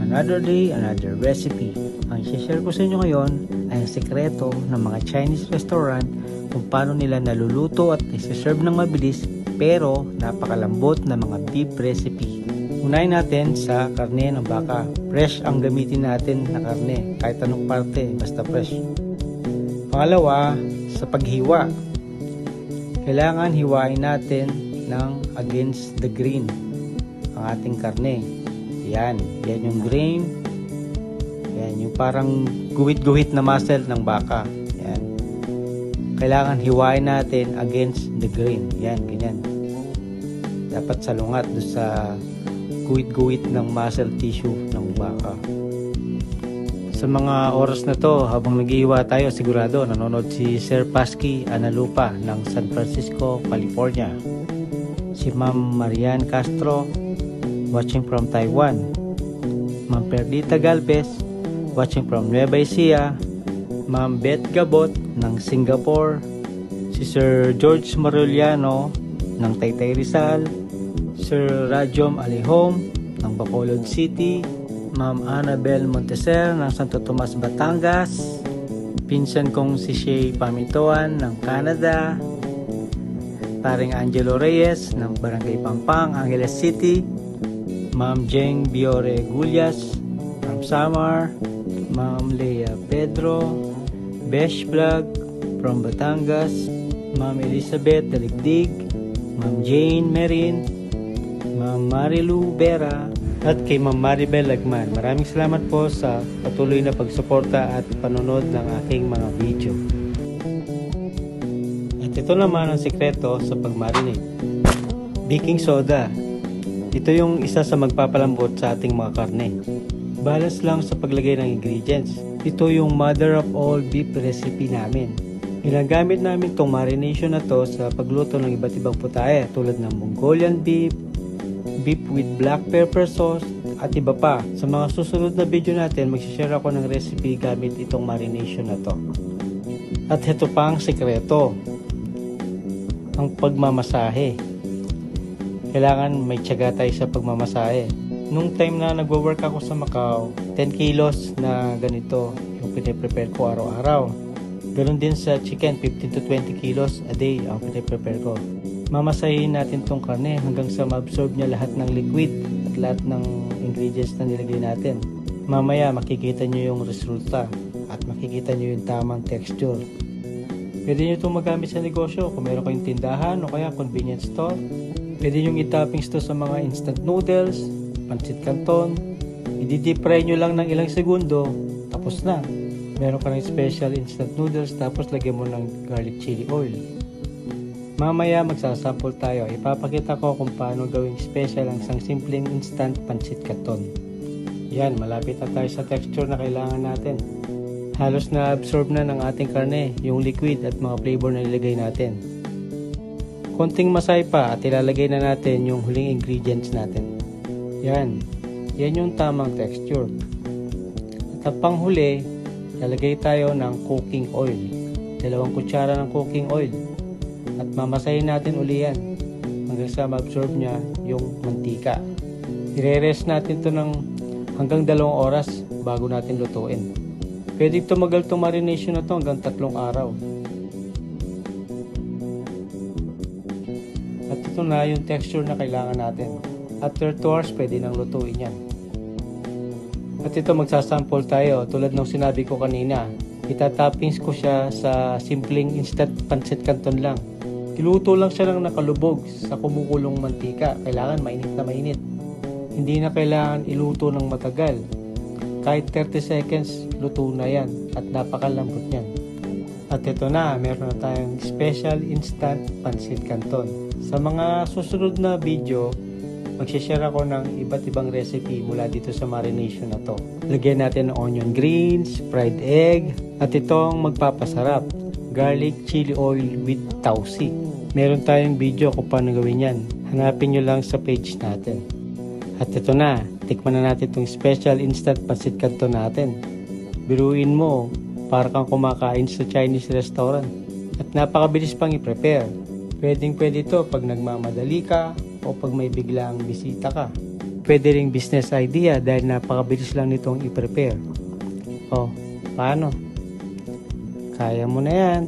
Another day, another recipe. Ang i-share ko sa inyo ngayon ay ang sekreto ng mga Chinese restaurant kung paano nila naluluto at isi-serve ng mabilis pero napakalambot na mga beef recipe. Unahin natin sa karne ng baka. Fresh ang gamitin natin na karne, kahit anong parte, basta fresh. Pangalawa, sa paghiwa. Kailangan hiwain natin ng against the grain ang ating karne. Yan yung grain. Yan yung parang guhit-guhit na muscle ng baka. Yan. Kailangan hiwain natin against the grain. Yan, ganyan. Dapat salungat doon sa guhit-guhit ng muscle tissue ng baka. Sa mga oras na to, habang naghihiwa tayo, sigurado nanonood si Sir Pasky Analupa ng San Francisco, California. Si Ma'am Marian Castro watching from Taiwan, Ma'am Perdita Galvez watching from Nueva Ecija, Ma'am Beth Gabot ng Singapore, si Sir George Maruliano ng Taytay Rizal, Sir Rajom Alihom ng Bacolod City, Ma'am Annabel Monteser ng Santo Tomas, Batangas, pinsan kong si Shay Pamituan ng Canada, paring Angelo Reyes ng Barangay Pampang, Angeles City, Ma'am Jeng Biore Gulyas from Samar, Ma'am Lea Pedro, Besh Vlog from Batangas, Ma'am Elizabeth Daligdig, Ma'am Jane Merin, Ma'am Marilu Vera, at kay Ma'am Maribel Lagman. Maraming salamat po sa patuloy na pagsuporta at panonood ng aking mga video. At ito naman ang sikreto sa pagmarinate. Baking soda. Ito yung isa sa magpapalambot sa ating mga karne. Balas lang sa paglagay ng ingredients. Ito yung mother of all beef recipe namin. Ginagamit namin tong marination na to sa pagluto ng iba't ibang putahe tulad ng Mongolian beef, beef with black pepper sauce, at iba pa. Sa mga susunod na video natin, mag-share ako ng recipe gamit itong marination na to. At ito pa ang sekreto. Ang pagmamasahe. Kailangan may tiyaga tayo sa pagmamasahe. Nung time na nagwo-work ako sa Macau, 10 kilos na ganito yung piniprepare ko araw-araw. Ganon din sa chicken, 15 to 20 kilos a day ang piniprepare ko. Mamasahin natin tong karne hanggang sa ma-absorb niya lahat ng liquid at lahat ng ingredients na nilagay natin. Mamaya makikita nyo yung resulta at makikita nyo yung tamang texture. Pwede nyo itong magamit sa negosyo kung meron kayong tindahan o kaya convenience store. Pwede nyo i-toppings to sa mga instant noodles, pancit canton. I-deep fry nyo lang ng ilang segundo, tapos na. Meron ka ng special instant noodles, tapos lagyan mo ng garlic chili oil. Mamaya magsasample tayo. Ipapakita ko kung paano gawing special ang isang simpleng instant pancit canton. Yan, malapit na tayo sa texture na kailangan natin. Halos na absorb na ng ating karne yung liquid at mga flavor na nilagay natin. Konting masay pa at ilalagay na natin yung huling ingredients natin. Yan yung tamang texture. At ang panghuli, lalagay tayo ng cooking oil. 2 kutsara ng cooking oil. At mamasahin natin uli yan hanggang sa ma-absorb niya yung mantika. I-rest natin to ng hanggang 2 oras bago natin lutuin. Pwede tumagal itong marination na to hanggang 3 araw. At ito na yung texture na kailangan natin. After 2 hours, pwede nang lutuin yan. At ito magsasample tayo. Tulad ng sinabi ko kanina, itatoppings ko siya sa simpleng instant pancit canton lang. Iluto lang siya ng nakalubog sa kumukulong mantika. Kailangan mainit na mainit. Hindi na kailangan iluto ng matagal. Kahit 30 seconds, luto na yan. At napakalambot niyan. At ito na, meron na tayong special instant pancit canton. Sa mga susunod na video, mag-share ako ng iba't ibang recipe mula dito sa marination na to. Lagyan natin ng onion greens, fried egg, at itong magpapasarap, garlic chili oil with tausi. Meron tayong video kung paano gawin yan. Hanapin nyo lang sa page natin. At ito na, tikman na natin itong special instant pancit canton natin. Biruin mo, para kang kumakain sa Chinese restaurant. At napakabilis pang i-prepare. Pwedeng pwede ito pag nagmamadali ka o pag may biglang bisita ka. pwede ring business idea dahil napakabilis lang nitong i-prepare. Oh, paano? Kaya mo na yan.